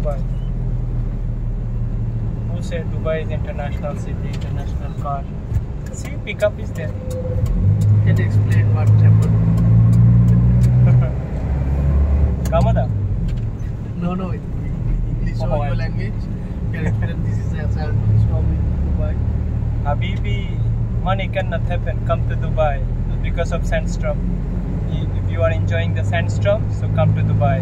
Dubai. Who said Dubai is international city, international car? See, pickup is there. Can you explain what happened? Kamada? No, English or Oh, your language. Can you explain this is a salmon storm in Dubai? Habibi, money cannot happen. Come to Dubai because of sandstorm. If you are enjoying the sandstorm, so come to Dubai.